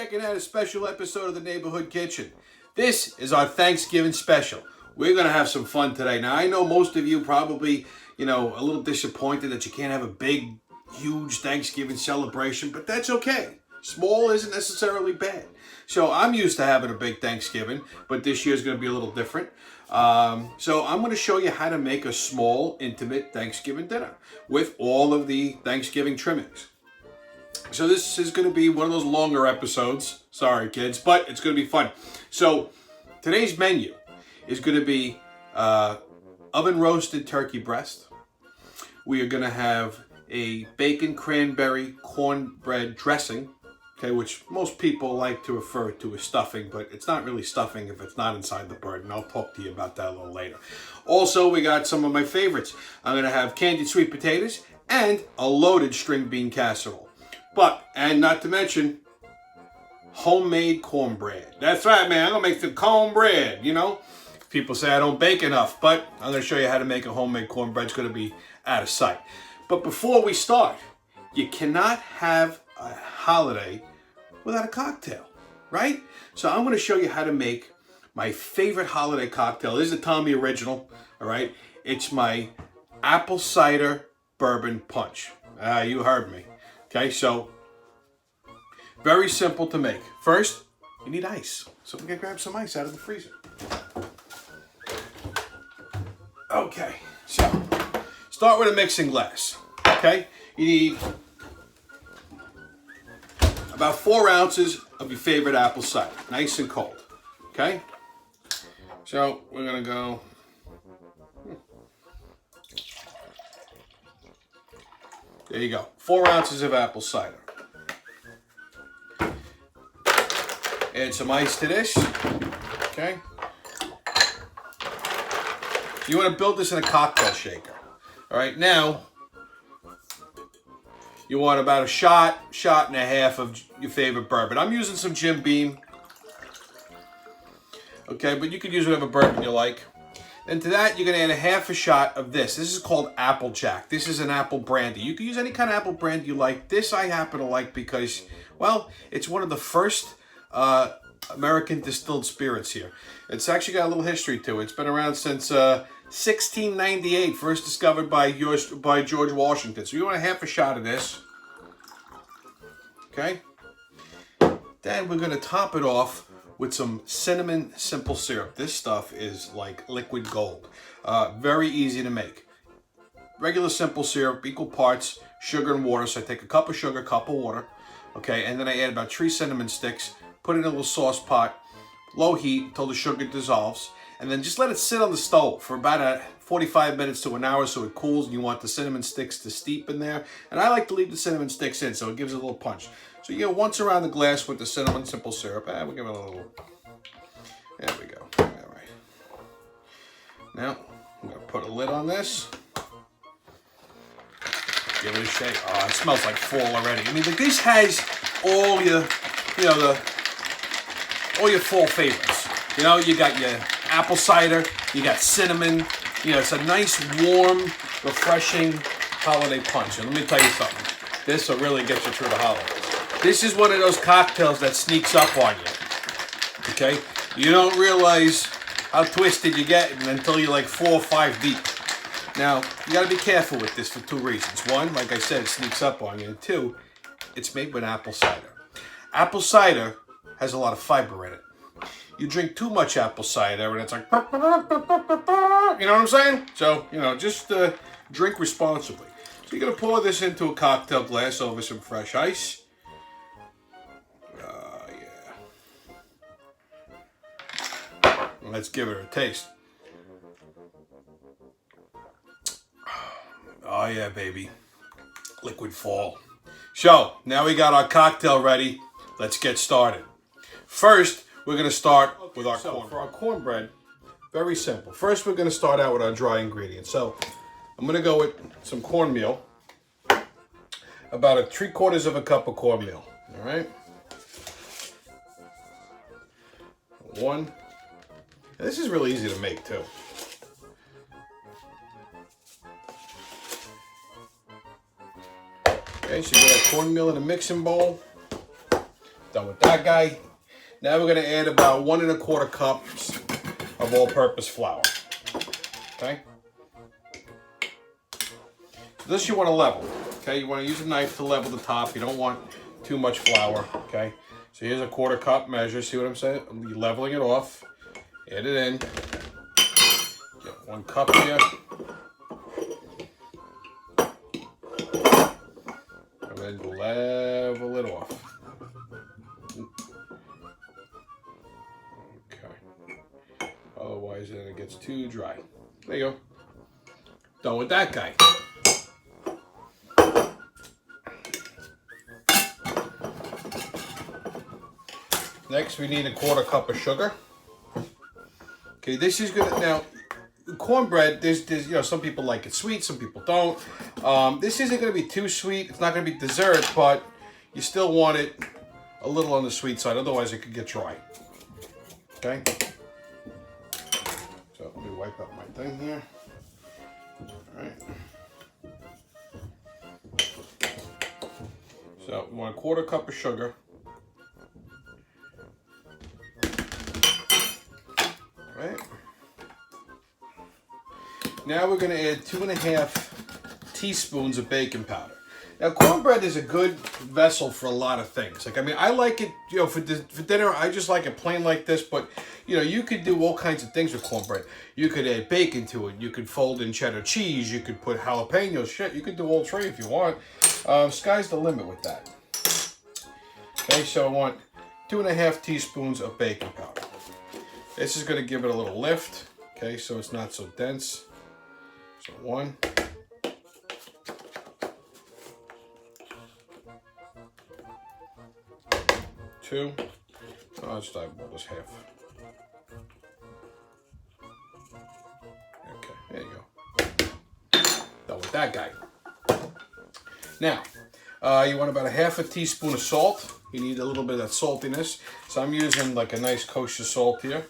checking out a special episode of the Neighborhood Kitchen. This is our Thanksgiving special. We're going to have some fun today. Now, I know most of you probably, a little disappointed that you can't have a big, huge Thanksgiving celebration, but that's okay. Small isn't necessarily bad. So I'm used to having a big Thanksgiving, but this year's going to be a little different. So I'm going to show you how to make a small, intimate Thanksgiving dinner with all of the Thanksgiving trimmings. So this is going to be one of those longer episodes. Sorry, kids, but it's going to be fun. So today's menu is going to be oven roasted turkey breast. We are going to have a bacon cranberry cornbread dressing, okay, which most people like to refer to as stuffing, but it's not really stuffing if it's not inside the bird, and I'll talk to you about that a little later. Also, we got some of my favorites. I'm going to have candied sweet potatoes and a loaded string bean casserole. And not to mention, homemade cornbread. That's right, man. I'm going to make some cornbread, People say I don't bake enough, but I'm going to show you how to make a homemade cornbread. It's going to be out of sight. But before we start, you cannot have a holiday without a cocktail, right? So I'm going to show you how to make my favorite holiday cocktail. This is a Tommy original, all right? It's my apple cider bourbon punch. You heard me. Okay, so very simple to make. First, you need ice. So we're going to grab some ice out of the freezer. Okay, so start with a mixing glass. Okay, you need about 4 ounces of your favorite apple cider, nice and cold. Okay, so we're going to go. There you go, 4 ounces of apple cider. Add some ice to this, okay? You want to build this in a cocktail shaker. All right, now you want about a shot and a half of your favorite bourbon. I'm using some Jim Beam, okay, but you could use whatever bourbon you like. And to that, you're going to add a half a shot of this. This is called Applejack. This is an apple brandy. You can use any kind of apple brandy you like. This I happen to like because, well, it's one of the first American distilled spirits here. It's actually got a little history to it. It's been around since 1698, first discovered by George Washington. So you want a half a shot of this. Okay? Then we're going to top it off with some cinnamon simple syrup. This stuff is like liquid gold. Very easy to make. Regular simple syrup, equal parts sugar and water. So I take a cup of sugar, cup of water. Okay, and then I add about 3 cinnamon sticks. Put it in a little sauce pot, low heat until the sugar dissolves. And then just let it sit on the stove for about 45 minutes to an hour so it cools. And you want the cinnamon sticks to steep in there. And I like to leave the cinnamon sticks in so it gives it a little punch. So you go once around the glass with the cinnamon simple syrup. We'll give it a little. There we go. All right. Now, I'm going to put a lid on this. Give it a shake. Oh, it smells like fall already. I mean, this has all your, all your fall favorites. You got your apple cider, you got cinnamon. It's a nice, warm, refreshing holiday punch. And let me tell you something. This will really get you through the holidays. This is one of those cocktails that sneaks up on you. Okay? You don't realize how twisted you get until you're like 4 or 5 deep. Now, you got to be careful with this for 2 reasons. 1, like I said, it sneaks up on you. And 2, it's made with apple cider. Apple cider has a lot of fiber in it. You drink too much apple cider and it's like, you know what I'm saying? So, just drink responsibly. So you're going to pour this into a cocktail glass over some fresh ice. Let's give it a taste. Oh yeah, baby. Liquid fall. So, now we got our cocktail ready. Let's get started. First, we're going to start with our cornbread. For our cornbread, very simple. First, we're going to start out with our dry ingredients. So, I'm going to go with some cornmeal. About 3/4 of a cup of cornmeal. All right? 1. And this is really easy to make, too. Okay, so you got cornmeal in a mixing bowl. Done with that guy. Now we're going to add about 1 1/4 cups of all-purpose flour. Okay? So this you want to level. Okay? You want to use a knife to level the top. You don't want too much flour. Okay? So here's a 1/4 cup measure. See what I'm saying? I'm leveling it off. Add it in. Get 1 cup here. And then level it off. Okay. Otherwise, then it gets too dry. There you go. Done with that guy. Next, we need a 1/4 cup of sugar. Okay, this is good. Now, cornbread, there's you know, some people like it sweet, some people don't. This isn't going to be too sweet. It's not going to be dessert, but you still want it a little on the sweet side. Otherwise, it could get dry. Okay. So let me wipe up my thing here. All right. So we want a 1/4 cup of sugar. Right. Now we're going to add 2 1/2 teaspoons of baking powder. Now cornbread is a good vessel for a lot of things. Like, I mean, I like it, you know, for dinner. I just like it plain like this. But you know, you could do all kinds of things with cornbread. You could add bacon to it. You could fold in cheddar cheese. You could put jalapenos. Shit, you could do all three if you want. Sky's the limit with that. Okay, so I want 2 1/2 teaspoons of baking powder. This is going to give it a little lift, okay, so it's not so dense. So 1. 2. I'll just eyeball this half. Okay, there you go. Done with that guy. Now, you want about a 1/2 teaspoon of salt. You need a little bit of that saltiness. So I'm using like a nice kosher salt here.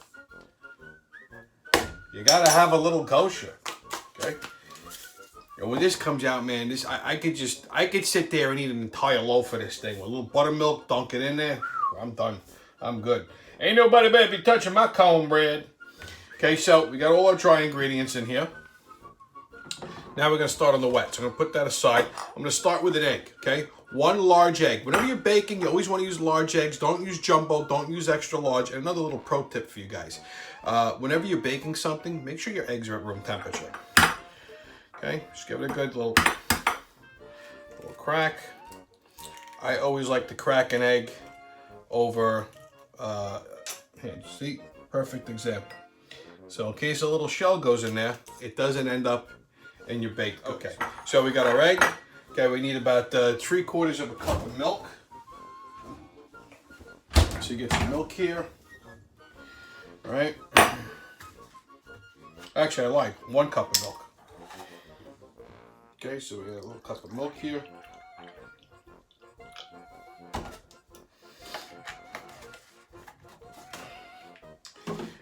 You gotta have a little kosher, okay? And when this comes out, man, this I could sit there and eat an entire loaf of this thing with a little buttermilk, dunk it in there. I'm done. I'm good. Ain't nobody better be touching my cornbread. Okay, so we got all our dry ingredients in here. Now we're gonna start on the wet. So I'm gonna put that aside. I'm gonna start with an egg, okay? 1 large egg. Whenever you're baking, you always want to use large eggs. Don't use jumbo. Don't use extra large. And another little pro tip for you guys. Whenever you're baking something, make sure your eggs are at room temperature. Okay, just give it a good little crack. I always like to crack an egg over, here, see, perfect example. So in case a little shell goes in there, it doesn't end up in your baked. Okay, so we got our egg. Okay, we need about 3/4 of a cup of milk. So you get some milk here. All right. Actually, I like 1 cup of milk. Okay, so we got a little cup of milk here.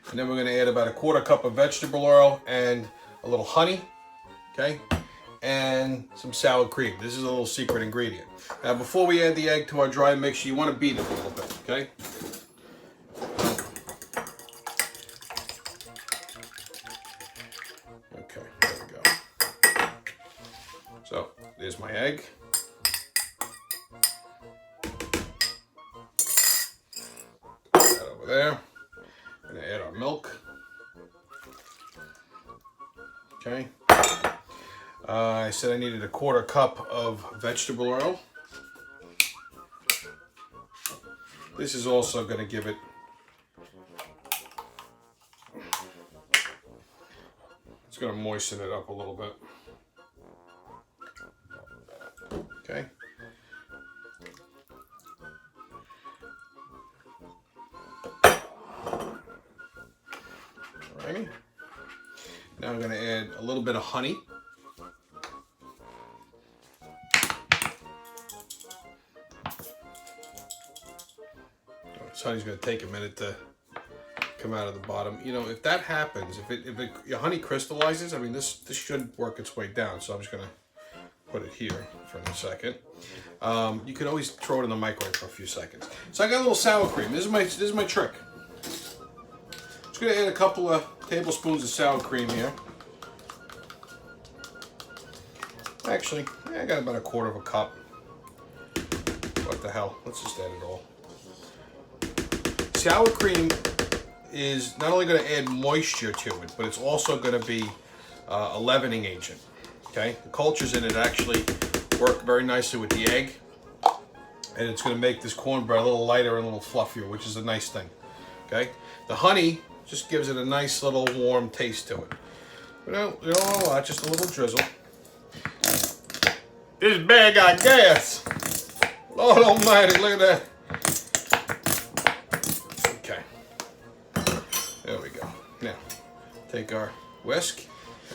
And then we're going to add about a 1/4 cup of vegetable oil and a little honey. Okay. And some sour cream. This is a little secret ingredient. Now, before we add the egg to our dry mixture, you want to beat it a little bit, okay? Okay, there we go. So, there's my egg. Put that over there. I'm going to add our milk. Okay. I said I needed a 1/4 cup of vegetable oil. This is also going to give it, it's going to moisten it up a little bit. Okay. Alrighty. Now I'm going to add a little bit of honey. Honey's going to take a minute to come out of the bottom. You know, if that happens, if your honey crystallizes, I mean, this should work its way down. So I'm just going to put it here for a second. You could always throw it in the microwave for a few seconds. So I got a little sour cream. This is my trick. Just gonna add a couple of tablespoons of sour cream here. Actually, I got about a quarter of a cup. What the hell? Let's just add it all. Sour cream is not only going to add moisture to it, but it's also going to be a leavening agent. Okay, the cultures in it actually work very nicely with the egg, and it's going to make this cornbread a little lighter and a little fluffier, which is a nice thing. Okay, the honey just gives it a nice little warm taste to it. You don't want a lot, just a little drizzle. This bag got gas. Lord almighty, look at that. Okay. There we go. Now, take our whisk.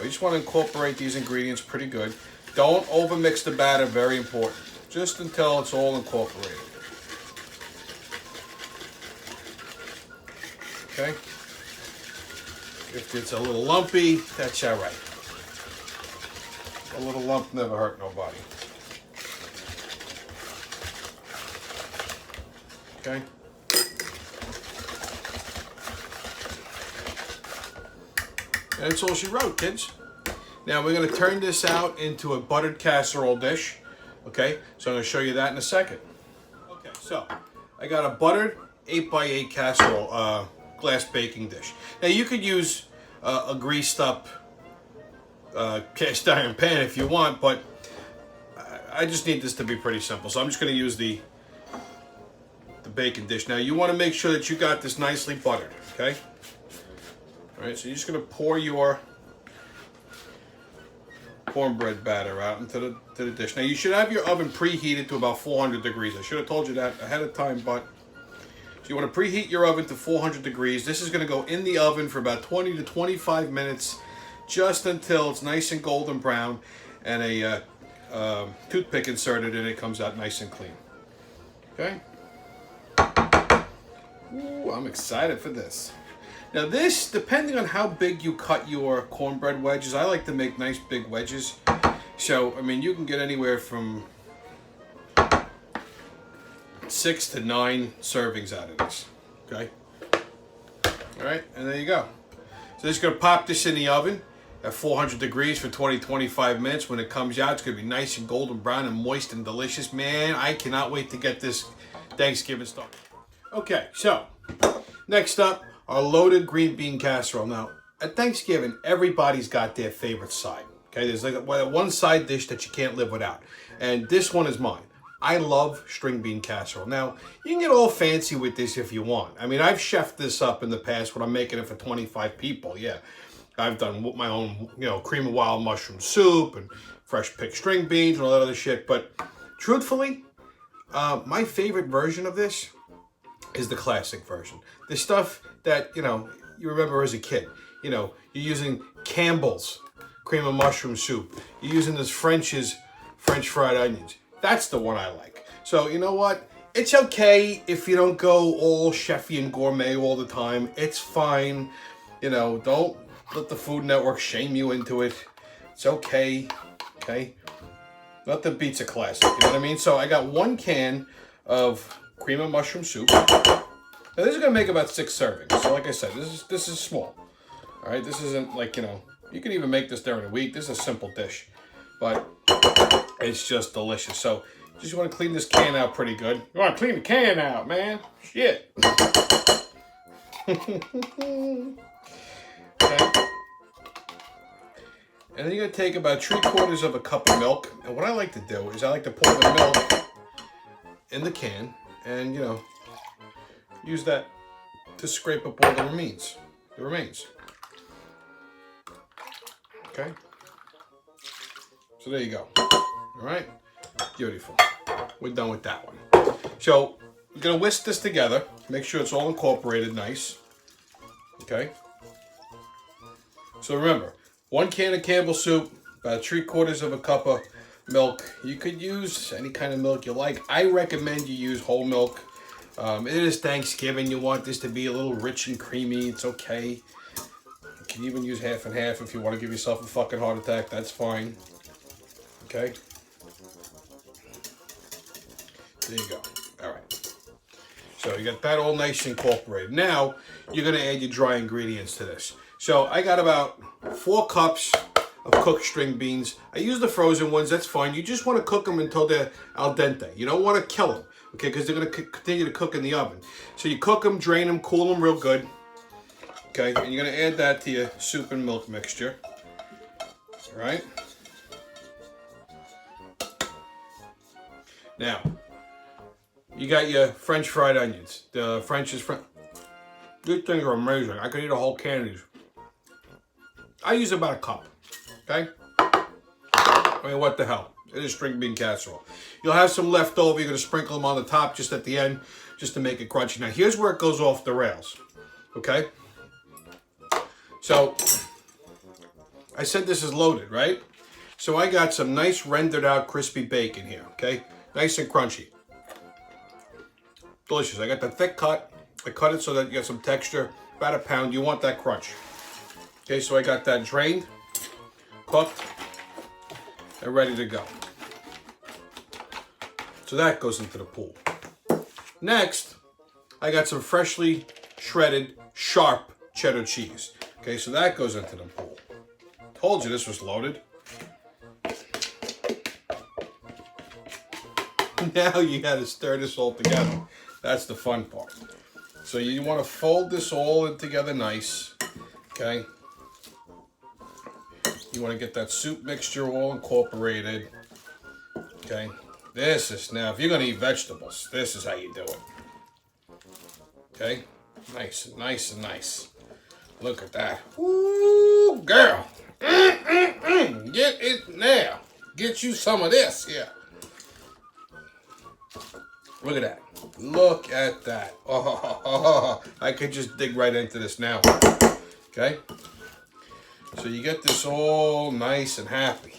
We just want to incorporate these ingredients pretty good. Don't overmix the batter, very important. Just until it's all incorporated. Okay? If it's a little lumpy, that's all right. A little lump never hurt nobody. Okay. And that's all she wrote, kids. Now we're going to turn this out into a buttered casserole dish. Okay, so I'm going to show you that in a second. Okay, so I got a buttered 8x8 casserole glass baking dish. Now you could use a greased up cast iron pan if you want, but I just need this to be pretty simple. So I'm just going to use the baking dish. Now you want to make sure that you got this nicely buttered, okay? All right, so you're just going to pour your cornbread batter out into the dish. Now you should have your oven preheated to about 400 degrees. I should have told you that ahead of time, but so you want to preheat your oven to 400 degrees. This is going to go in the oven for about 20 to 25 minutes, just until it's nice and golden brown and a toothpick inserted in it comes out nice and clean. Okay? Ooh, I'm excited for this. Now this, depending on how big you cut your cornbread wedges, I like to make nice big wedges. So, I mean, you can get anywhere from 6 to 9 servings out of this. Okay? All right, and there you go. So just gonna pop this in the oven at 400 degrees for 20-25 minutes. When it comes out, it's gonna be nice and golden brown and moist and delicious. Man, I cannot wait to get this Thanksgiving started. Okay, so next up, our loaded green bean casserole. Now, at Thanksgiving, everybody's got their favorite side. Okay, there's like one side dish that you can't live without, and this one is mine. I love string bean casserole. Now, you can get all fancy with this if you want. I mean, I've chefed this up in the past when I'm making it for 25 people. Yeah, I've done my own, cream of wild mushroom soup and fresh picked string beans and all that other shit. But truthfully, my favorite version of this is the classic version. The stuff that, you remember as a kid. You're using Campbell's cream of mushroom soup. You're using this French's French fried onions. That's the one I like. So, you know what? It's okay if you don't go all chefy and gourmet all the time. It's fine. Don't let the Food Network shame you into it. It's okay. Okay? Nothing beats a classic. You know what I mean? So I got 1 can of cream of mushroom soup. Now this is gonna make about 6 servings. So like I said, this is small. All right, this isn't like, you can even make this during the week. This is a simple dish, but it's just delicious. So you just want to clean this can out pretty good. You want to clean the can out, man. Shit. Okay. And then you're gonna take about 3/4 of a cup of milk. And what I like to do is I like to pour the milk in the can and, use that to scrape up all the remains. Okay. So there you go. All right. Beautiful. We're done with that one. So we're gonna whisk this together. Make sure it's all incorporated nice. Okay. So remember, 1 can of Campbell's soup, about 3/4 of a cup of milk. You could use any kind of milk you like. I recommend you use whole milk. It is Thanksgiving. You want this to be a little rich and creamy. It's okay. You can even use half and half if you want to give yourself a fucking heart attack. That's fine. Okay. There you go. All right. So you got that all nice incorporated. Now you're gonna add your dry ingredients to this. So I got about 4 cups of cooked string beans. I use the frozen ones, that's fine. You just want to cook them until they're al dente. You don't want to kill them, okay, because they're going to continue to cook in the oven. So you cook them, drain them, cool them real good, okay, and you're going to add that to your soup and milk mixture, all right? Now, you got your French fried onions. The These things are amazing. I could eat a whole can of these. I use about a cup. Okay? I mean, what the hell? It is string bean casserole. You'll have some left over. You're going to sprinkle them on the top just at the end, just to make it crunchy. Now, here's where it goes off the rails. Okay? So, I said this is loaded, right? So, I got some nice rendered out crispy bacon here. Okay? Nice and crunchy. Delicious. I got the thick cut. I cut it so that you get some texture. About a pound. You want that crunch. Okay, so I got that drained, cooked, and ready to go. So that goes into the pool. Next, I got some freshly shredded, sharp cheddar cheese. Okay, so that goes into the pool. Told you this was loaded. Now you gotta stir this all together. That's the fun part. So you want to fold this all in together nice, okay? You want to get that soup mixture all incorporated, okay? This is, now if you're going to eat vegetables, this is how you do it, okay? Nice and nice and nice. Look at that. Ooh, girl. Get it now. Get you some of this, yeah. Look at that. Look at that. Oh, I could just dig right into this now, okay? So you get this all nice and happy.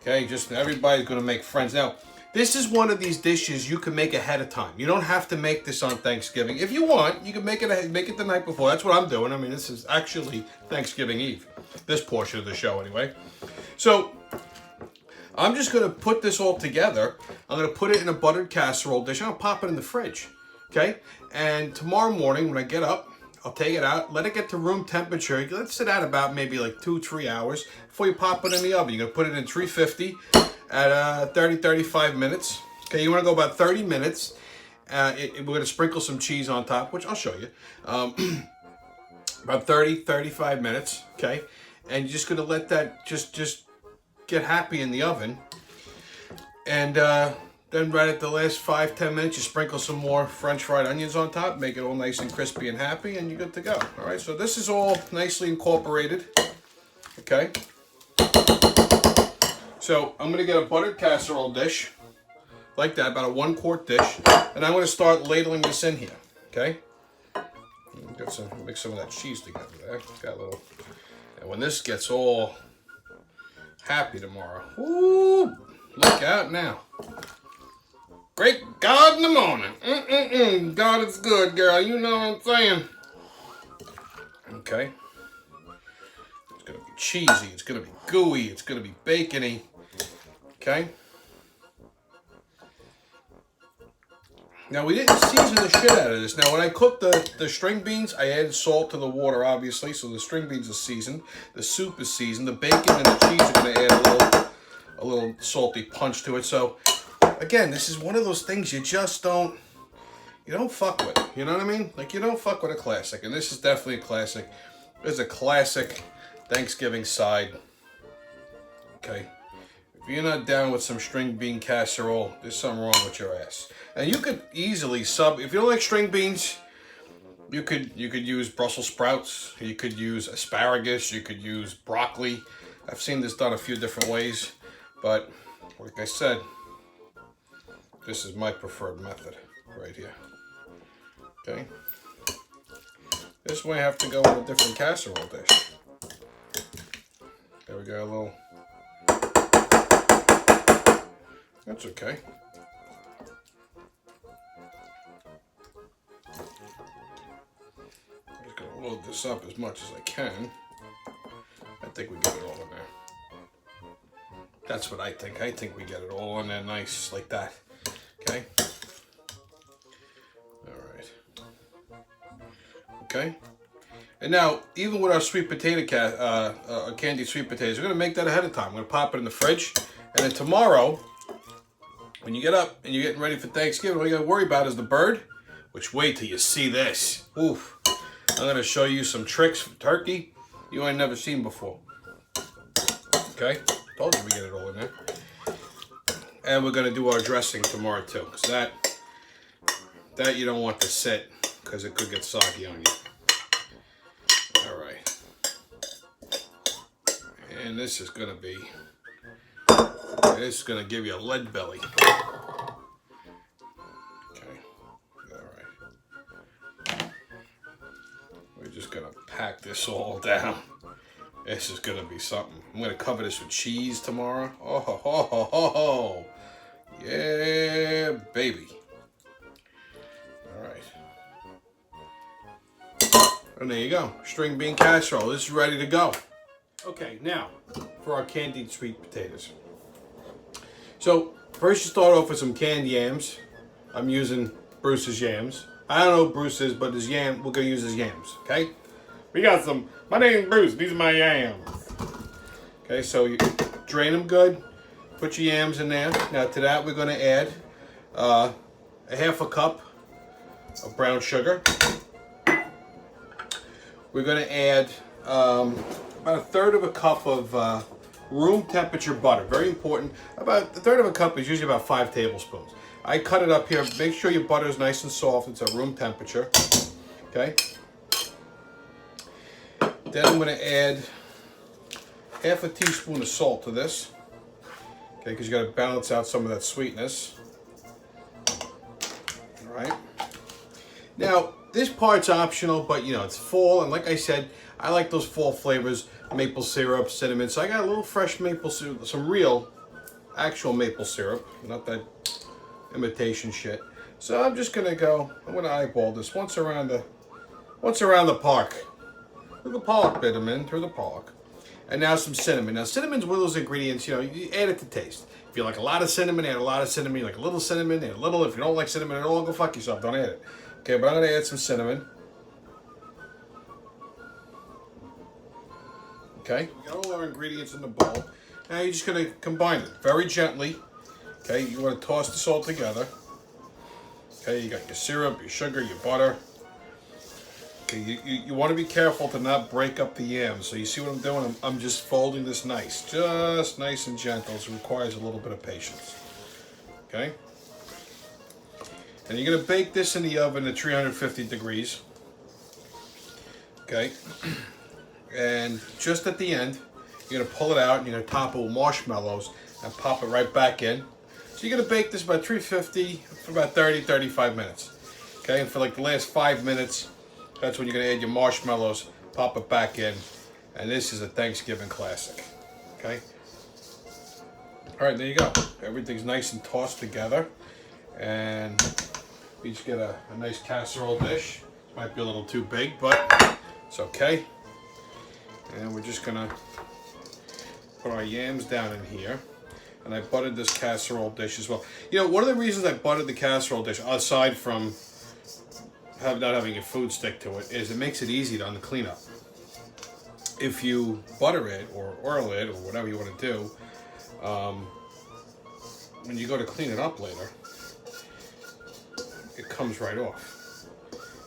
Okay, just everybody's gonna make friends. Now, this is one of these dishes you can make ahead of time. You don't have to make this on Thanksgiving. If you want, you can make it the night before. That's what I'm doing. I mean, this is actually Thanksgiving Eve. This portion of the show, anyway. So, I'm just gonna put this all together. I'm gonna put it in a buttered casserole dish. I'm gonna pop it in the fridge, okay? And tomorrow morning when I get up, I'll take it out, let it get to room temperature. Let it sit out about maybe like 2-3 hours before you pop it in the oven. You're gonna put it in 350 at 30-35 minutes. Okay, you wanna go about 30 minutes. We're gonna sprinkle some cheese on top, which I'll show you. About 30-35 minutes, okay? And you're just gonna let that just get happy in the oven. And then right at the last 5-10 minutes, you sprinkle some more French fried onions on top, make it all nice and crispy and happy, and you're good to go. All right, so this is all nicely incorporated, okay? So I'm gonna get a buttered casserole dish, like that, about a 1-quart dish, and I'm gonna start ladling this in here, okay? Mix some of that cheese together there. Got a little, and when this gets all happy tomorrow, ooh, look out now. Great God in the morning. God is good, girl. You know what I'm saying? Okay. It's going to be cheesy. It's going to be gooey. It's going to be bacony. Okay. Now, we didn't season the shit out of this. Now, when I cooked the string beans, I added salt to the water, obviously. So the string beans are seasoned. The soup is seasoned. The bacon and the cheese are going to add a little salty punch to it. So, again, this is one of those things you just don't fuck with. You know what I mean? Like, you don't fuck with a classic. And this is definitely a classic. This is a classic Thanksgiving side. Okay. If you're not down with some string bean casserole, there's something wrong with your ass. And you could easily if you don't like string beans, you could use Brussels sprouts, you could use asparagus, you could use broccoli. I've seen this done a few different ways, but like I said, this is my preferred method right here. Okay. This way I have to go in a different casserole dish. There we go, a little. That's okay. I'm just going to load this up as much as I can. I think we get it all in there. That's what I think. I think we get it all in there nice like that. Okay. All right. Okay. And now, even with our sweet potato candied sweet potatoes, we're going to make that ahead of time. We're going to pop it in the fridge. And then tomorrow, when you get up and you're getting ready for Thanksgiving, all you got to worry about is the bird. Which, wait till you see this. Oof. I'm going to show you some tricks from turkey you ain't never seen before. Okay? Told you we get it all in there. And we're going to do our dressing tomorrow too. Because that you don't want to sit because it could get soggy on you. Alright. And this is going to give you a lead belly. Okay. Alright. We're just going to pack this all down. This is going to be something. I'm going to cover this with cheese tomorrow. Oh, ho, ho, ho, ho, ho. Yeah, baby. All right. And there you go. String bean casserole. This is ready to go. Okay, now for our candied sweet potatoes. So first you start off with some canned yams. I'm using Bruce's yams. I don't know what Bruce is, but his yam, we're going to use his yams, okay? We got some, my name's Bruce, these are my yams. Okay, so you drain them good, put your yams in there. Now to that we're going to add a half a cup of brown sugar. We're going to add about a third of a cup of room temperature butter. Very important. About a third of a cup is usually about 5 tablespoons. I cut it up here. Make sure your butter is nice and soft. It's at room temperature. Okay. Then I'm going to add half a teaspoon of salt to this. Okay, because you got to balance out some of that sweetness. All right. Now, this part's optional, but you know, it's fall, and like I said, I like those fall flavors, maple syrup, cinnamon. So I got a little fresh maple syrup, some real, actual maple syrup, not that imitation shit. So I'm just gonna eyeball this once around the park. Through the park, bit them in, through the park. And now some cinnamon. Now cinnamon's one of those ingredients, you know, you add it to taste. If you like a lot of cinnamon, add a lot of cinnamon. You like a little cinnamon, add a little. If you don't like cinnamon at all, go fuck yourself, don't add it. Okay, but I'm gonna add some cinnamon. Okay, we got all our ingredients in the bowl. Now you're just gonna combine it very gently. Okay, you wanna toss this all together. Okay, you got your syrup, your sugar, your butter. Okay, you want to be careful to not break up the yams. So you see what I'm doing? I'm just folding this just nice and gentle. So it requires a little bit of patience. Okay? And you're going to bake this in the oven at 350 degrees. Okay? And just at the end, you're going to pull it out and you're going to top it with marshmallows and pop it right back in. So you're going to bake this about 350 for about 30-35 minutes. Okay? And for like the last 5 minutes, that's when you're going to add your marshmallows, pop it back in, and this is a Thanksgiving classic. Okay? All right, there you go. Everything's nice and tossed together, and we just get a nice casserole dish. This might be a little too big, but it's okay. And we're just going to put our yams down in here. And I buttered this casserole dish as well. You know, one of the reasons I buttered the casserole dish, aside from not having your food stick to it, is it makes it easy to clean up. If you butter it or oil it or whatever you want to do, when you go to clean it up later, it comes right off.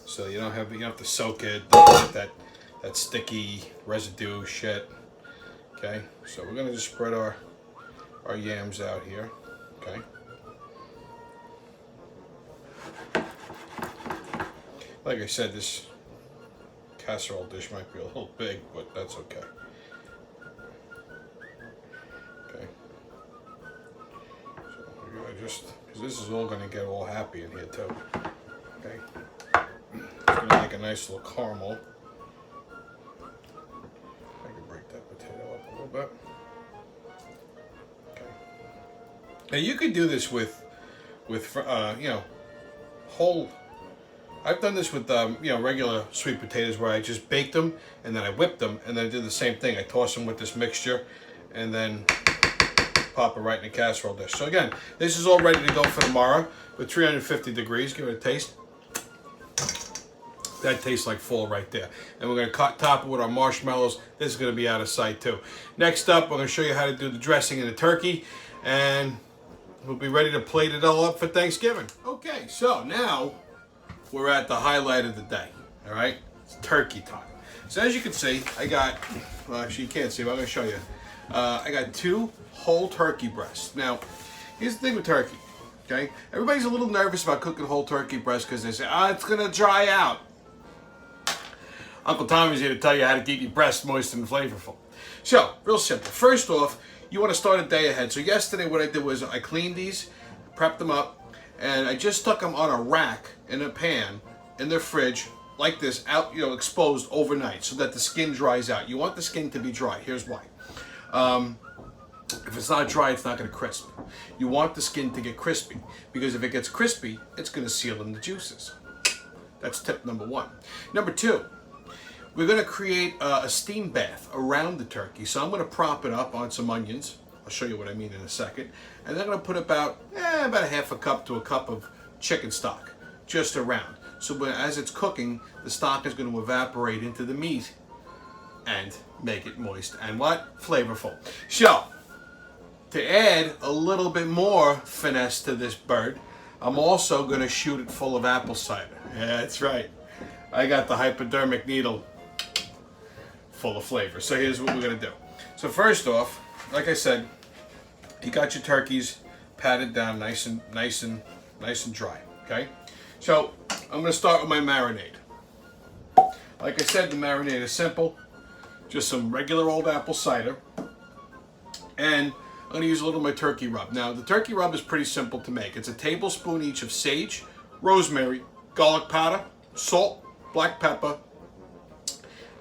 So you don't have to soak it, don't get that sticky residue shit. Okay, so we're gonna just spread our yams out here. Okay. Like I said, this casserole dish might be a little big, but that's okay. Okay. So because this is all going to get all happy in here too. Okay. It's going to make a nice little caramel. I can break that potato up a little bit. Okay. Now you could do this with whole. I've done this with regular sweet potatoes where I just baked them and then I whipped them and then I did the same thing. I tossed them with this mixture and then pop it right in the casserole dish. So again, this is all ready to go for tomorrow with 350 degrees. Give it a taste. That tastes like fall right there. And we're going to top it with our marshmallows. This is going to be out of sight too. Next up, we're going to show you how to do the dressing in the turkey. And we'll be ready to plate it all up for Thanksgiving. Okay, so now we're at the highlight of the day. All right, it's turkey time. So as you can see, I got, well actually you can't see, but I'm going to show you. I got 2 whole turkey breasts. Now, here's the thing with turkey, okay? Everybody's a little nervous about cooking whole turkey breasts because they say, it's going to dry out. Uncle Tommy's here to tell you how to keep your breasts moist and flavorful. So, real simple. First off, you want to start a day ahead. So yesterday what I did was I cleaned these, prepped them up, and I just stuck them on a rack in a pan in the fridge like this, out, exposed overnight so that the skin dries out. You want the skin to be dry. Here's why. If it's not dry, it's not going to crisp. You want the skin to get crispy because if it gets crispy, it's going to seal in the juices. That's tip number 1. Number 2. We're going to create a steam bath around the turkey. So I'm going to prop it up on some onions. I'll show you what I mean in a second. And then I'm going to put about a half a cup to a cup of chicken stock just around. So as it's cooking, the stock is going to evaporate into the meat and make it moist and what? Flavorful. So to add a little bit more finesse to this bird, I'm also going to shoot it full of apple cider. Yeah, that's right. I got the hypodermic needle full of flavor. So here's what we're going to do. So first off, like I said, you got your turkeys patted down nice and dry, okay? So I'm going to start with my marinade. Like I said, the marinade is simple. Just some regular old apple cider. And I'm going to use a little of my turkey rub. Now, the turkey rub is pretty simple to make. It's a tablespoon each of sage, rosemary, garlic powder, salt, black pepper,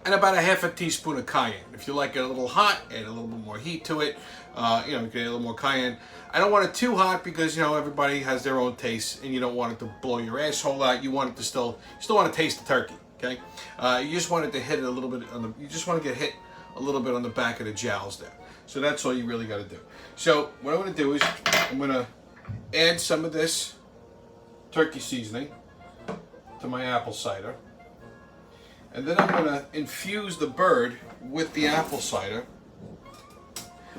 and about a half a teaspoon of cayenne. If you like it a little hot, add a little bit more heat to it. You can add a little more cayenne. I don't want it too hot because, everybody has their own taste and you don't want it to blow your asshole out. You want it to still want to taste the turkey, okay? You just want it to hit it a little bit you just want to get hit a little bit on the back of the jowls there. So that's all you really got to do. So what I'm going to do is I'm going to add some of this turkey seasoning to my apple cider. And then I'm going to infuse the bird with the apple cider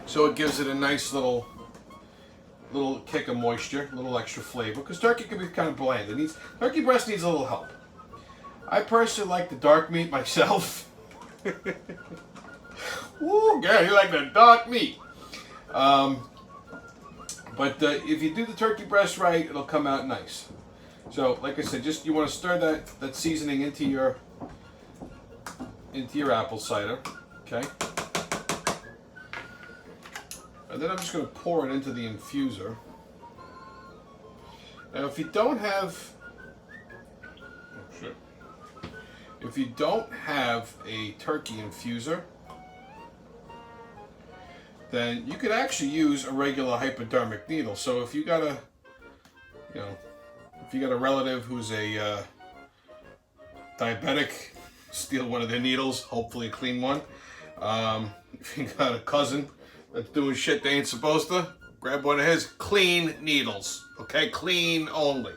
so it gives it a nice little kick of moisture, a little extra flavor, because turkey can be kind of bland. Turkey breast needs a little help. I personally like the dark meat myself. Woo, girl, you like the dark meat. But if you do the turkey breast right, it'll come out nice. So, like I said, you want to stir that seasoning into your apple cider, okay? And then I'm just going to pour it into the infuser. Now, if you don't have a turkey infuser, then you could actually use a regular hypodermic needle. So if you got a relative who's a diabetic, steal one of their needles, hopefully a clean one. If you got a cousin that's doing shit they ain't supposed to, grab one of his clean needles, okay? Clean only,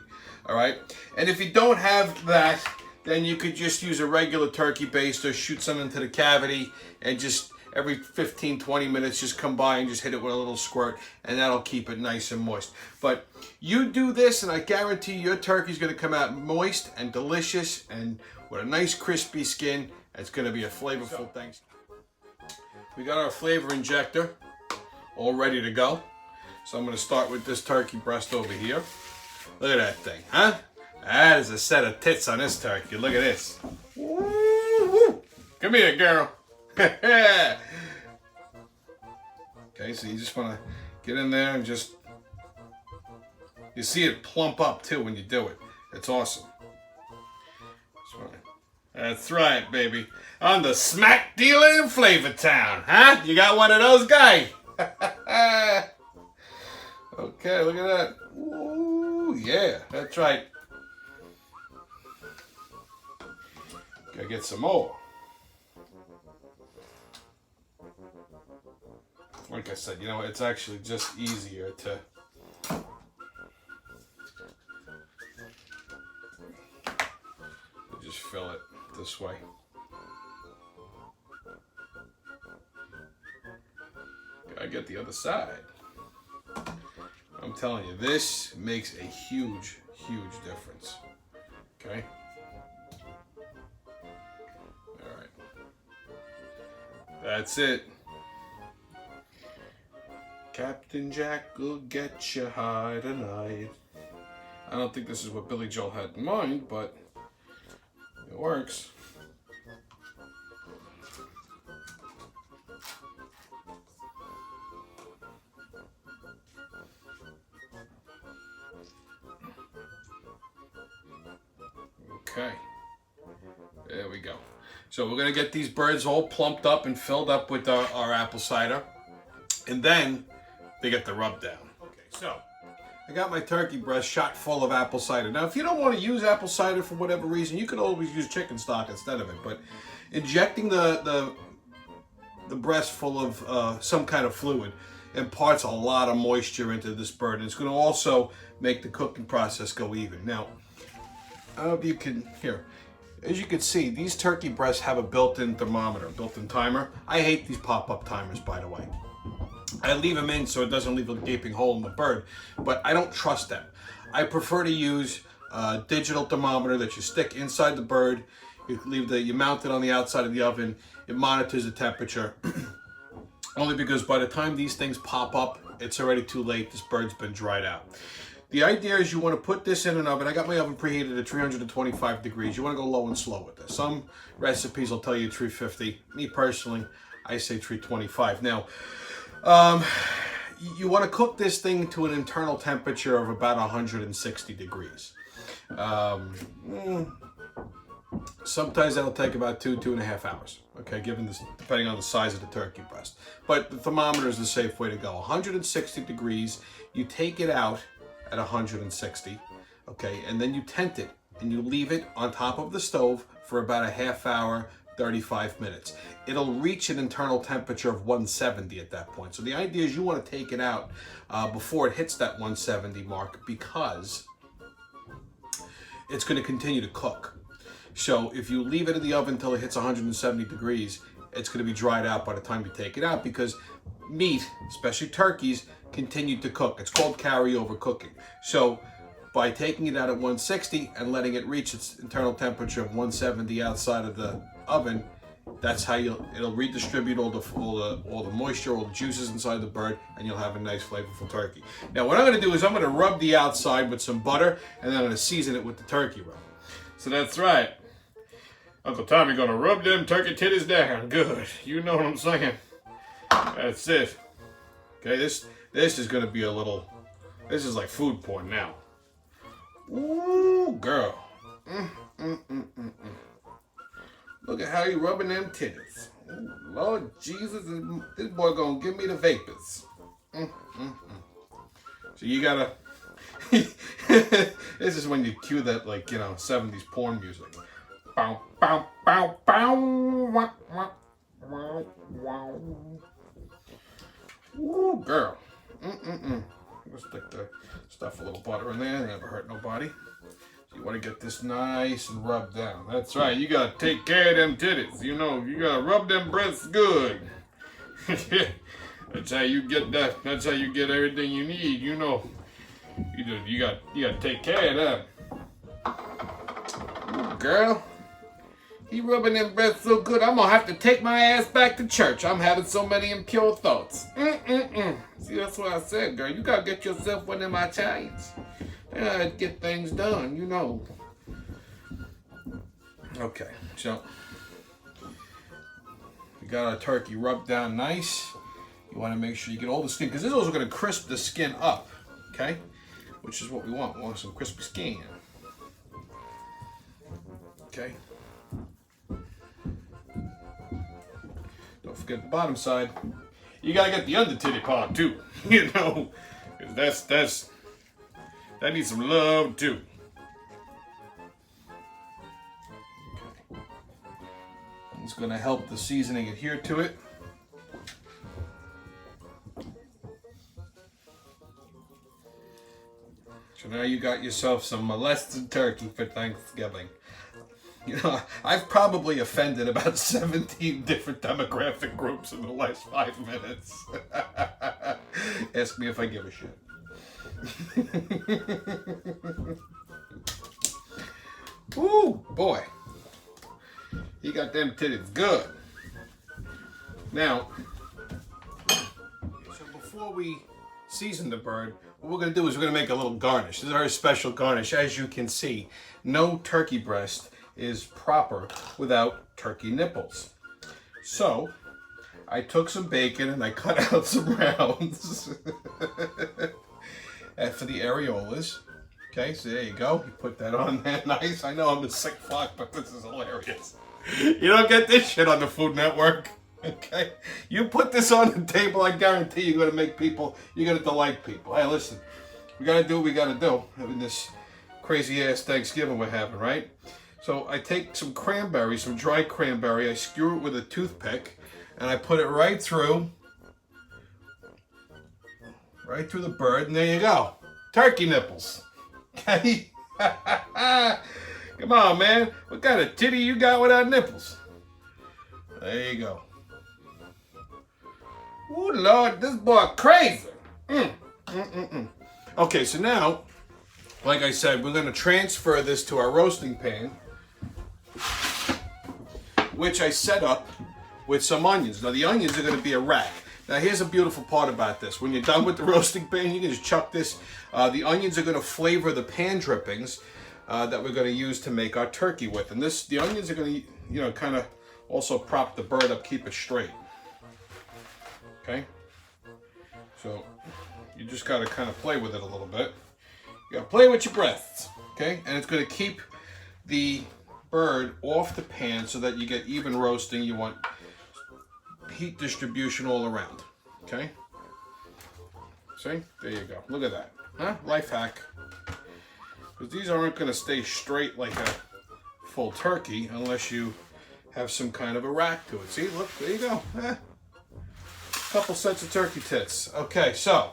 all right? And if you don't have that, then you could just use a regular turkey baster, shoot some into the cavity, and just every 15, 20 minutes, just come by and just hit it with a little squirt, and that'll keep it nice and moist. But you do this, and I guarantee your turkey's gonna come out moist and delicious, and with a nice crispy skin. It's gonna be a flavorful thing. We got our flavor injector all ready to go. So I'm gonna start with this turkey breast over here. Look at that thing, huh? That is a set of tits on this turkey. Look at this. Woo-hoo. Come here, girl. Okay, so you just wanna get in there and you see it plump up too when you do it. It's awesome. That's right, baby. I'm the smack dealer in Flavor Town, huh? You got one of those guys? Okay, look at that. Ooh, yeah, that's right. Gotta get some more. like I said, you know, it's actually just easier to just fill it this way. Gotta get the other side. I'm telling you, this makes a huge, huge difference. Okay? Alright. That's it. Captain Jack will get you high tonight. I don't think this is what Billy Joel had in mind, but it works. Okay, there we go. So we're gonna get these birds all plumped up and filled up with our apple cider, and then they get the rub down. Okay, so I got my turkey breast shot full of apple cider. Now, if you don't want to use apple cider for whatever reason, you could always use chicken stock instead of it. But injecting the breast full of some kind of fluid imparts a lot of moisture into this bird, and it's going to also make the cooking process go even. Now, I don't know if you can hear. As you can see, these turkey breasts have a built-in thermometer, built-in timer. I hate these pop-up timers, by the way. I leave them in so it doesn't leave a gaping hole in the bird, but I don't trust them. I prefer to use a digital thermometer that you stick inside the bird. You mount it on the outside of the oven. It monitors the temperature. Only because by the time these things pop up, it's already too late. This bird's been dried out. The idea is you want to put this in an oven. I got my oven preheated at 325 degrees. You want to go low and slow with this. Some recipes will tell you 350. Me personally, I say 325. Now, you want to cook this thing to an internal temperature of about 160 degrees. Sometimes that'll take about 2.5 hours. Okay, depending on the size of the turkey breast. But the thermometer is the safe way to go. 160 degrees. You take it out at 160. Okay, and then you tent it and you leave it on top of the stove for about a half hour. 35 minutes. It'll reach an internal temperature of 170 at that point. So the idea is you want to take it out before it hits that 170 mark, because it's going to continue to cook. So if you leave it in the oven until it hits 170 degrees, it's going to be dried out by the time you take it out, because meat, especially turkeys, continue to cook. It's called carryover cooking. So by taking it out at 160 and letting it reach its internal temperature of 170 outside of the oven, that's how it'll redistribute all the moisture, all the juices inside the bird, and you'll have a nice flavorful turkey. Now what I'm going to do is I'm going to rub the outside with some butter, and then I'm going to season it with the turkey rub. So that's right, Uncle Tommy gonna rub them turkey titties down good. You know what I'm saying? That's it. Okay, this is gonna be this is like food porn now. Ooh, girl. Look at how you rubbing them titties. Ooh, Lord Jesus, this boy gonna give me the vapors. So you gotta, this is when you cue that, like, 70s porn music. Bow, bow, bow, bow, wah, wah, wah, wah. Ooh, girl. Let's stick the stuff a little butter in there. Never hurt nobody. So you want to get this nice and rubbed down. That's right. You got to take care of them titties. You got to rub them breasts good. That's how you get that. That's how you get everything you need. You got to take care of them. Ooh, girl. He rubbing them breasts so good, I'm gonna have to take my ass back to church. I'm having so many impure thoughts. See, that's what I said, girl. You gotta get yourself one of them Italians. They gotta get things done, Okay, so we got our turkey rubbed down nice. You want to make sure you get all the skin, because this is also gonna crisp the skin up, okay? Which is what we want. We want some crispy skin. Okay. Don't forget the bottom side. You gotta get the under titty part too, because that needs some love too. Okay. It's gonna help the seasoning adhere to it. So now you got yourself some molested turkey for Thanksgiving. You know, I've probably offended about 17 different demographic groups in the last 5 minutes. Ask me if I give a shit. Ooh, boy. He got them titties good. Now, so before we season the bird, what we're going to do is we're going to make a little garnish. This is our special garnish. As you can see, no turkey breast is proper without turkey nipples. So, I took some bacon and I cut out some rounds for the areolas. Okay, so there you go. You put that on there. Nice. I know I'm a sick fuck, but this is hilarious. You don't get this shit on the Food Network. Okay? You put this on the table, I guarantee you're going to make people, you're going to delight people. Hey, listen, we got to do what we got to do in this crazy-ass Thanksgiving we're having, right? So I take some cranberry, some dried cranberry, I skewer it with a toothpick, and I put it right through the bird, and there you go. Turkey nipples. Okay? Come on, man. What kind of titty you got without nipples? There you go. Oh, Lord, this boy crazy. Okay, so now, like I said, we're going to transfer this to our roasting pan, which I set up with some onions. Now, the onions are going to be a rack. Now, here's a beautiful part about this. When you're done with the roasting pan, you can just chuck this. The onions are going to flavor the pan drippings that we're going to use to make our turkey with. And the onions are going to, you know, kind of also prop the bird up, keep it straight. Okay? So, you just got to kind of play with it a little bit. You got to play with your breasts. Okay? And it's going to keep the bird off the pan so that you get even roasting. You want heat distribution all around. Okay? See? There you go. Look at that. Huh? Life hack. Because these aren't going to stay straight like a full turkey unless you have some kind of a rack to it. See? Look, there you go. Couple sets of turkey tits. Okay, so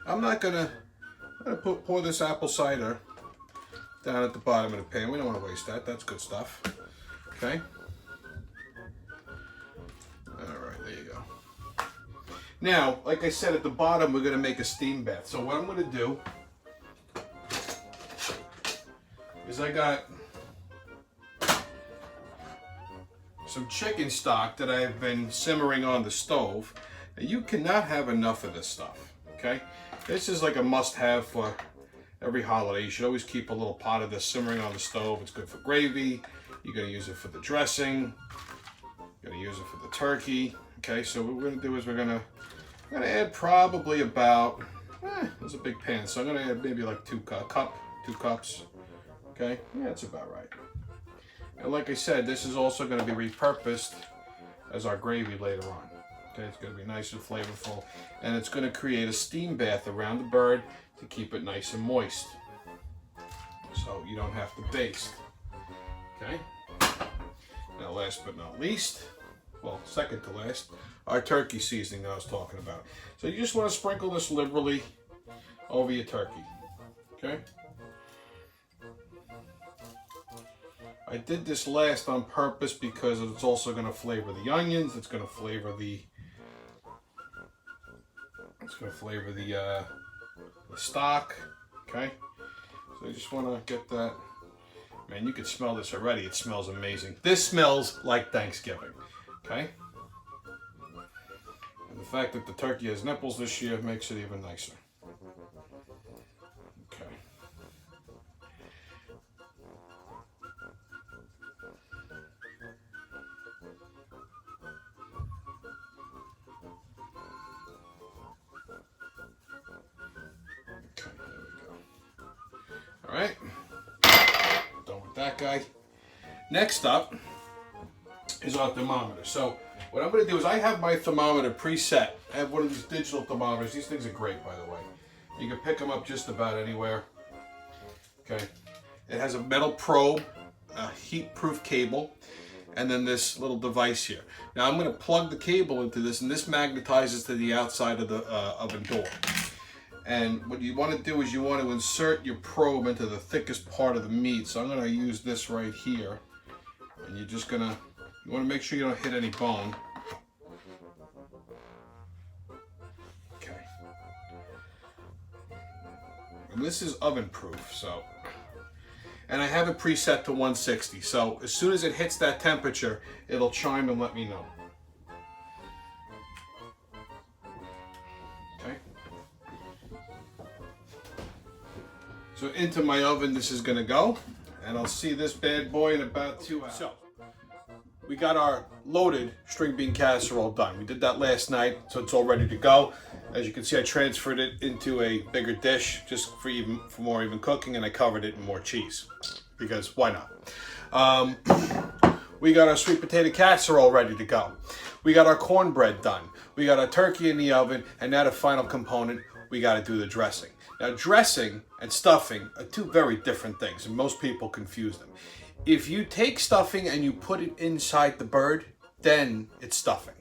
I'm gonna pour this apple cider down at the bottom of the pan. We don't want to waste that. That's good stuff. Okay. Alright, there you go. Now, like I said, at the bottom we're going to make a steam bath. So what I'm going to do is I got some chicken stock that I've been simmering on the stove. Now, you cannot have enough of this stuff, okay? This is like a must-have for every holiday. You should always keep a little pot of this simmering on the stove. It's good for gravy. You're going to use it for the dressing. You're going to use it for the turkey. Okay, so what we're going to do is we're going to add probably about, there's a big pan, so I'm going to add maybe like 2 cups. Okay, yeah, that's about right. And like I said, this is also going to be repurposed as our gravy later on. Okay, it's going to be nice and flavorful. And it's going to create a steam bath around the bird to keep it nice and moist. So you don't have to baste. Okay? Now last but not least, well, second to last, our turkey seasoning that I was talking about. So you just want to sprinkle this liberally over your turkey. Okay? I did this last on purpose because it's also going to flavor the onions. It's going to flavor the stock. Okay, so I just want to get that. Man, you can smell this already. It smells amazing. This smells like Thanksgiving. Okay, and the fact that the turkey has nipples this year makes it even nicer. Okay. All right, done with that guy. Next up is our thermometer. So what I'm going to do is I have my thermometer preset. I have one of these digital thermometers. These things are great, by the way. You can pick them up just about anywhere. Okay, it has a metal probe, a heat-proof cable, and then this little device here. Now I'm going to plug the cable into this, and this magnetizes to the outside of the oven door. And what you want to do is you want to insert your probe into the thickest part of the meat. So I'm going to use this right here. And you're just going to, you want to make sure you don't hit any bone. Okay. And this is oven proof, so. And I have it preset to 160. So as soon as it hits that temperature, it'll chime and let me know. So into my oven this is gonna go, and I'll see this bad boy in about 2 hours. So, we got our loaded string bean casserole done. We did that last night, so it's all ready to go. As you can see, I transferred it into a bigger dish just for more even cooking, and I covered it in more cheese, because why not? We got our sweet potato casserole ready to go. We got our cornbread done. We got our turkey in the oven, and now the final component, we gotta do the dressing. Now, dressing and stuffing are two very different things, and most people confuse them. If you take stuffing and you put it inside the bird, then it's stuffing.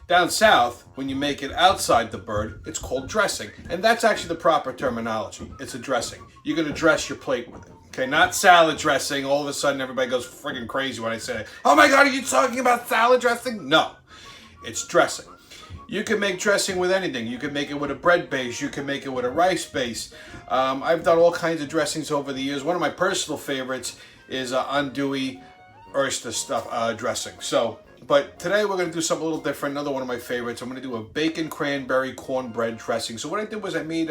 Down south, when you make it outside the bird, it's called dressing. And that's actually the proper terminology. It's a dressing. You're going to dress your plate with it. Okay, not salad dressing. All of a sudden, everybody goes friggin' crazy when I say, oh my God, are you talking about salad dressing? No, it's dressing. You can make dressing with anything. You can make it with a bread base. You can make it with a rice base. I've done all kinds of dressings over the years. One of my personal favorites is andouille oyster stuff dressing. But today we're going to do something a little different. Another one of my favorites. I'm going to do a bacon cranberry cornbread dressing. So what I did was I made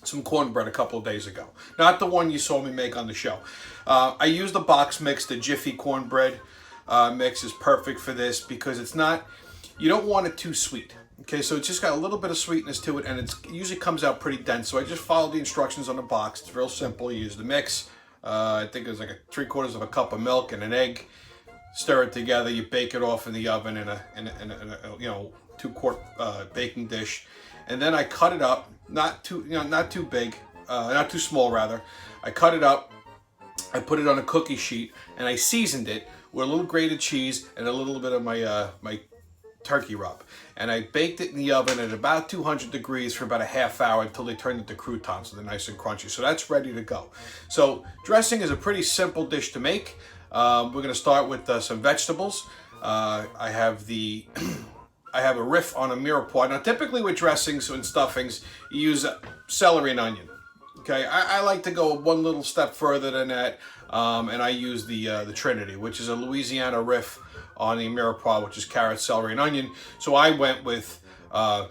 some cornbread a couple of days ago. Not the one you saw me make on the show. I used the box mix. The Jiffy cornbread mix is perfect for this because it's not... You don't want it too sweet. Okay, so it's just got a little bit of sweetness to it, and it usually comes out pretty dense. So I just followed the instructions on the box. It's real simple. You use the mix. I think it was like 3/4 of a cup of milk and an egg. Stir it together. You bake it off in the oven in a 2-quart baking dish, and then I cut it up. Not too big, not too small rather. I cut it up. I put it on a cookie sheet, and I seasoned it with a little grated cheese and a little bit of my turkey rub, and I baked it in the oven at about 200 degrees for about a half hour until they turned into croutons, so they're nice and crunchy. So that's ready to go. So dressing is a pretty simple dish to make. We're going to start with some vegetables. I have a riff on a mirepoix. Now, typically with dressings and stuffings, you use celery and onion. Okay, I like to go one little step further than that, and I use the Trinity, which is a Louisiana riff on the mirepoix, which is carrot, celery, and onion. So I went with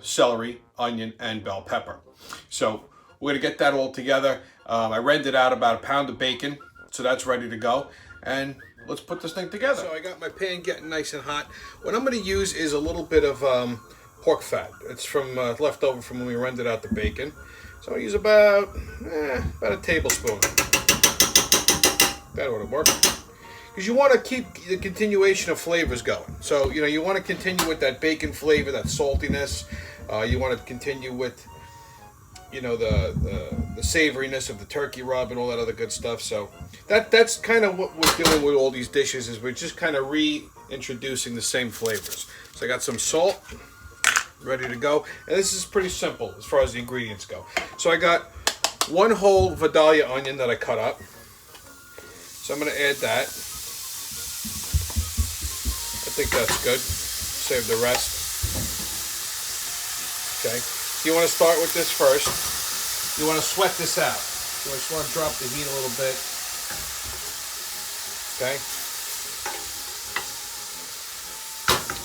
celery, onion, and bell pepper. So we're gonna get that all together. I rendered out about a pound of bacon, so that's ready to go. And let's put this thing together. So I got my pan getting nice and hot. What I'm gonna use is a little bit of pork fat. It's from leftover from when we rendered out the bacon. So I use about a tablespoon. That ought to work. Because you want to keep the continuation of flavors going. So, you want to continue with that bacon flavor, that saltiness. You want to continue with, the savoriness of the turkey rub and all that other good stuff. So that's kind of what we're doing with all these dishes, is we're just kind of reintroducing the same flavors. So I got some salt ready to go. And this is pretty simple as far as the ingredients go. So I got one whole Vidalia onion that I cut up. So I'm going to add that. I think that's good. Save the rest. Okay. So you want to start with this first. You want to sweat this out. You just want to drop the heat a little bit. Okay.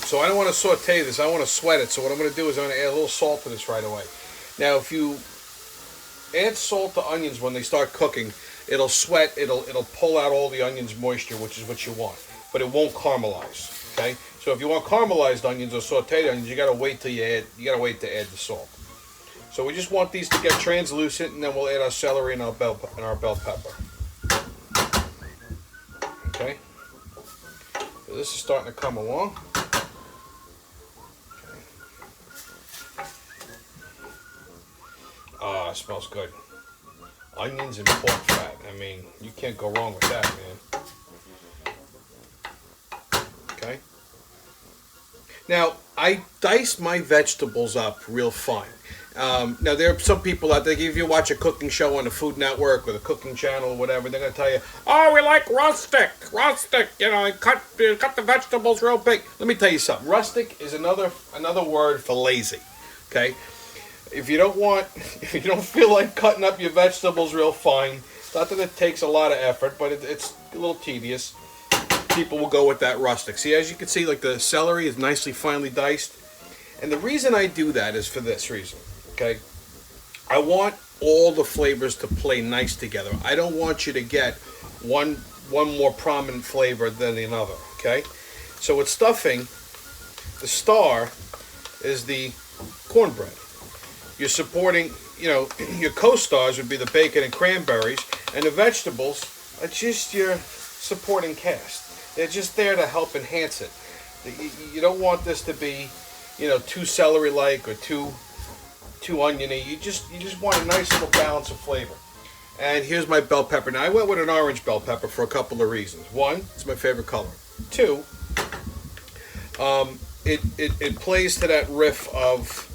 So I don't want to saute this. I want to sweat it. So what I'm going to do is I'm going to add a little salt to this right away. Now, if you add salt to onions when they start cooking, it'll sweat. It'll pull out all the onion's moisture, which is what you want. But it won't caramelize. Okay, so if you want caramelized onions or sauteed onions, you gotta wait to add the salt. So we just want these to get translucent, and then we'll add our celery and our bell pepper. Okay, so this is starting to come along. Okay. Ah, it smells good. Onions and pork fat. I mean, you can't go wrong with that, man. Okay. Now, I dice my vegetables up real fine. Now, there are some people out there, if you watch a cooking show on the Food Network or the Cooking Channel or whatever, they're going to tell you, oh, we like rustic, and cut the vegetables real big. Let me tell you something. Rustic is another word for lazy, okay? If you don't feel like cutting up your vegetables real fine, not that it takes a lot of effort, but it's a little tedious, people will go with that rustic. See, as you can see, like the celery is nicely finely diced. And the reason I do that is for this reason, okay? I want all the flavors to play nice together. I don't want you to get one more prominent flavor than another, okay? So with stuffing, the star is the cornbread. You're supporting, your co-stars would be the bacon and cranberries, and the vegetables are just your supporting cast. They're just there to help enhance it. You don't want this to be too celery-like or too oniony. You just want a nice little balance of flavor. And here's my bell pepper. Now, I went with an orange bell pepper for a couple of reasons. One, it's my favorite color. Two, it plays to that riff of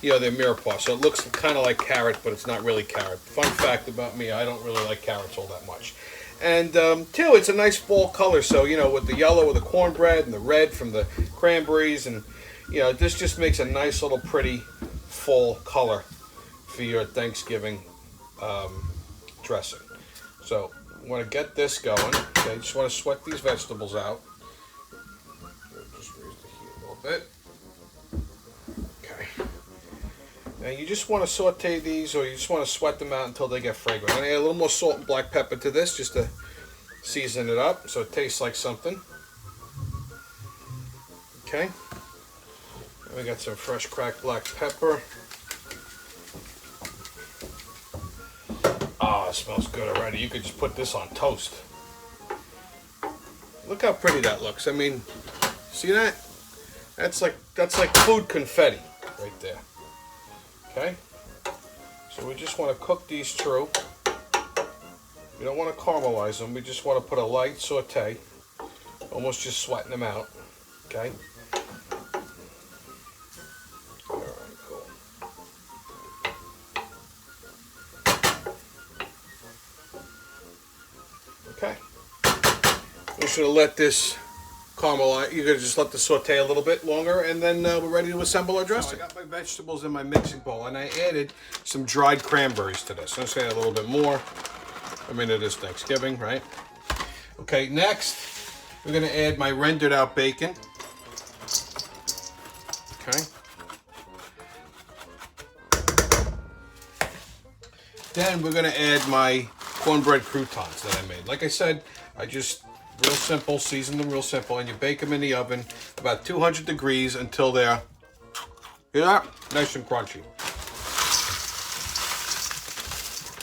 the mirepoix. So it looks kind of like carrot, but it's not really carrot. Fun fact about me, I don't really like carrots all that much. And two, it's a nice fall color. So, with the yellow of the cornbread and the red from the cranberries, and this just makes a nice little pretty fall color for your Thanksgiving dressing. So I want to get this going. Okay, just want to sweat these vegetables out. Just raise the heat a little bit. Okay. And you just want to saute these, or you just want to sweat them out until they get fragrant. I'm going to add a little more salt and black pepper to this just to season it up so it tastes like something. Okay. We got some fresh cracked black pepper. Oh, it smells good already. You could just put this on toast. Look how pretty that looks. I mean, see that? That's like food confetti right there. Okay? So we just want to cook these through. We don't want to caramelize them. We just want to put a light saute. Almost just sweating them out. Okay? Okay. We should have let this caramelize. You're going to just let this saute a little bit longer, and then we're ready to assemble our dressing. So I got my vegetables in my mixing bowl, and I added some dried cranberries to this. I'm just going to add a little bit more. I mean, it is Thanksgiving, right? Okay, next, we're going to add my rendered out bacon. Okay. Then we're going to add my cornbread croutons that I made. Like I said, I just real simple, season them real simple, and you bake them in the oven about 200 degrees until they're, nice and crunchy.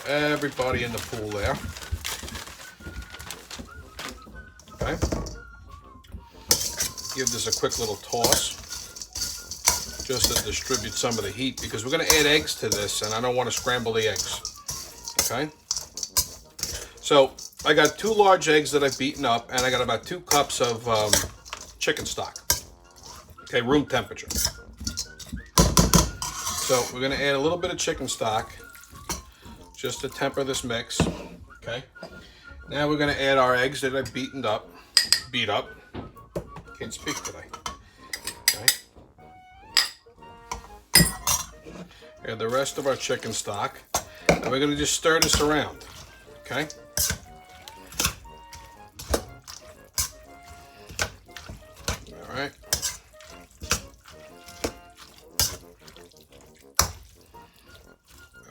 Everybody in the pool there. Okay. Give this a quick little toss just to distribute some of the heat, because we're going to add eggs to this, and I don't want to scramble the eggs. Okay. So I got 2 large eggs that I've beaten up, and I got about 2 cups of chicken stock. Okay, room temperature. So we're going to add a little bit of chicken stock just to temper this mix. Okay. Now we're going to add our eggs that I've beat up. Can't speak today. Okay. Add the rest of our chicken stock, and we're going to just stir this around. Okay. All right.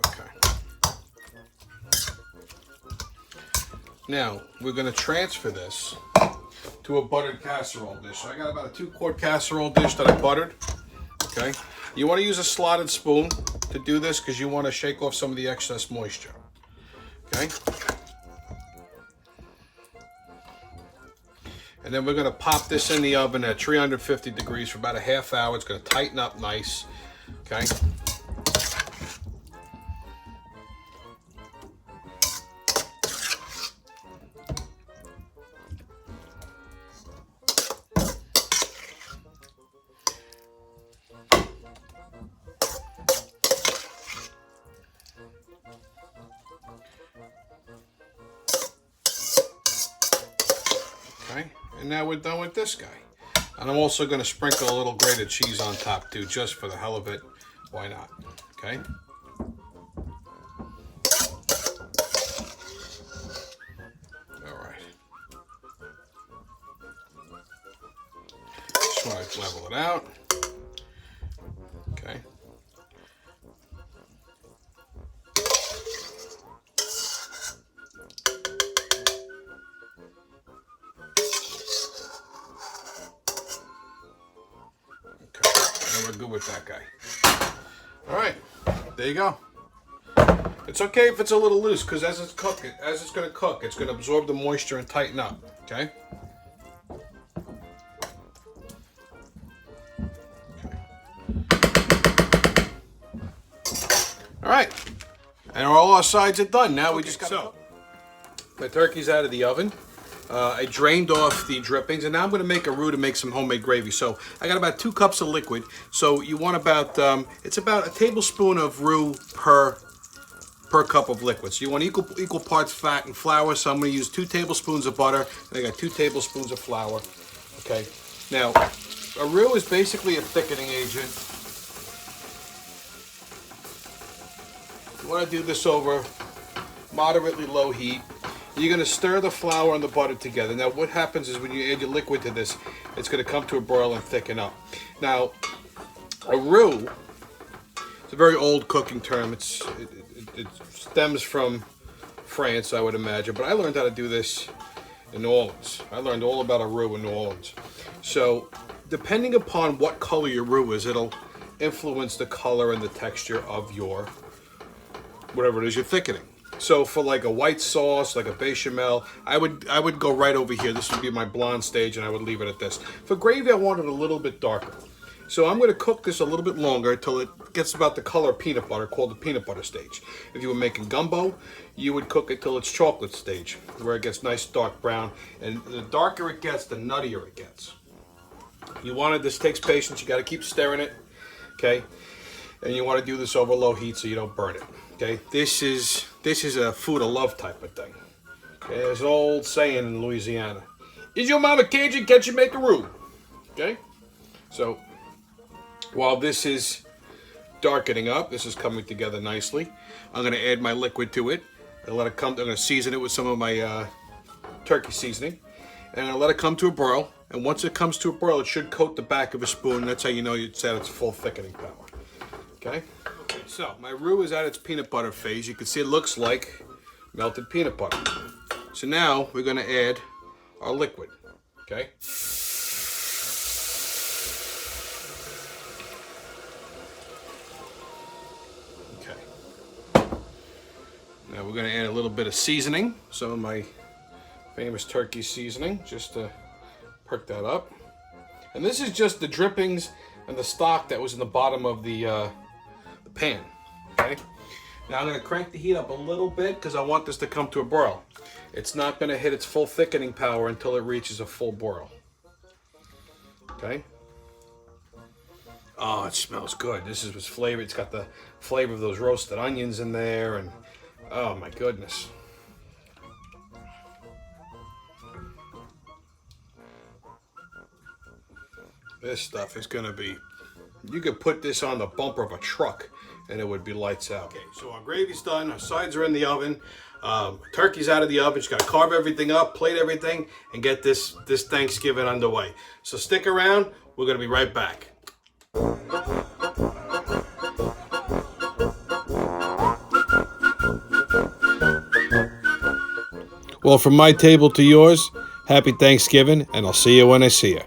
Okay. Now we're going to transfer this to a buttered casserole dish. So I got about a 2-quart casserole dish that I buttered. Okay. You want to use a slotted spoon to do this because you want to shake off some of the excess moisture. Okay. And then we're going to pop this in the oven at 350 degrees for about a half hour. It's going to tighten up nice. Okay. And now we're done with this guy. And I'm also going to sprinkle a little grated cheese on top too, just for the hell of it. Why not? Okay. All right. Just want to level it out. Okay. We're good with that guy. All right, there you go. It's okay if it's a little loose, because as it's going to cook, it's going to absorb the moisture and tighten up. Okay. All right, and all our sides are done. Now we just got to. My turkey's out of the oven. I drained off the drippings, and now I'm going to make a roux to make some homemade gravy. So I got about 2 cups of liquid. So you want about, it's about a tablespoon of roux per cup of liquid. So you want equal parts fat and flour. So I'm going to use 2 tablespoons of butter, and I got 2 tablespoons of flour. Okay. Now, a roux is basically a thickening agent. You want to do this over moderately low heat. You're going to stir the flour and the butter together. Now, what happens is when you add your liquid to this, it's going to come to a boil and thicken up. Now, a roux, it's a very old cooking term. It stems from France, I would imagine. But I learned how to do this in New Orleans. I learned all about a roux in New Orleans. So, depending upon what color your roux is, it'll influence the color and the texture of your, whatever it is you're thickening. So for like a white sauce, like a bechamel, I would go right over here. This would be my blonde stage, and I would leave it at this. For gravy, I want it a little bit darker. So I'm going to cook this a little bit longer until it gets about the color of peanut butter, called the peanut butter stage. If you were making gumbo, you would cook it till it's chocolate stage, where it gets nice dark brown. And the darker it gets, the nuttier it gets. This takes patience. You got to keep stirring it, okay? And you want to do this over low heat so you don't burn it. Okay, this is a food of love type of thing. Okay, there's an old saying in Louisiana: "Is your mama Cajun? Can't you make a roux?" Okay, so while this is darkening up, this is coming together nicely. I'm going to add my liquid to it and let it come. I'm going to season it with some of my turkey seasoning, and I'll let it come to a boil. And once it comes to a boil, it should coat the back of a spoon. That's how you know it's at its full thickening power. Okay. So, my roux is at its peanut butter phase. You can see it looks like melted peanut butter. So now, we're going to add our liquid, okay? Okay. Now we're going to add a little bit of seasoning. Some of my famous turkey seasoning, just to perk that up. And this is just the drippings and the stock that was in the bottom of the pan. Okay. Now I'm going to crank the heat up a little bit because I want this to come to a boil. It's not going to hit its full thickening power until it reaches a full boil. Okay. Oh, it smells good. This is what's flavored. It's got the flavor of those roasted onions in there, and oh my goodness. This stuff is going to be, you could put this on the bumper of a truck and it would be lights out. Okay, so our gravy's done, our sides are in the oven, turkey's out of the oven. Just got to carve everything up, plate everything, and get this Thanksgiving underway. So stick around, we're going to be right back. Well, from my table to yours, happy Thanksgiving, and I'll see you when I see you.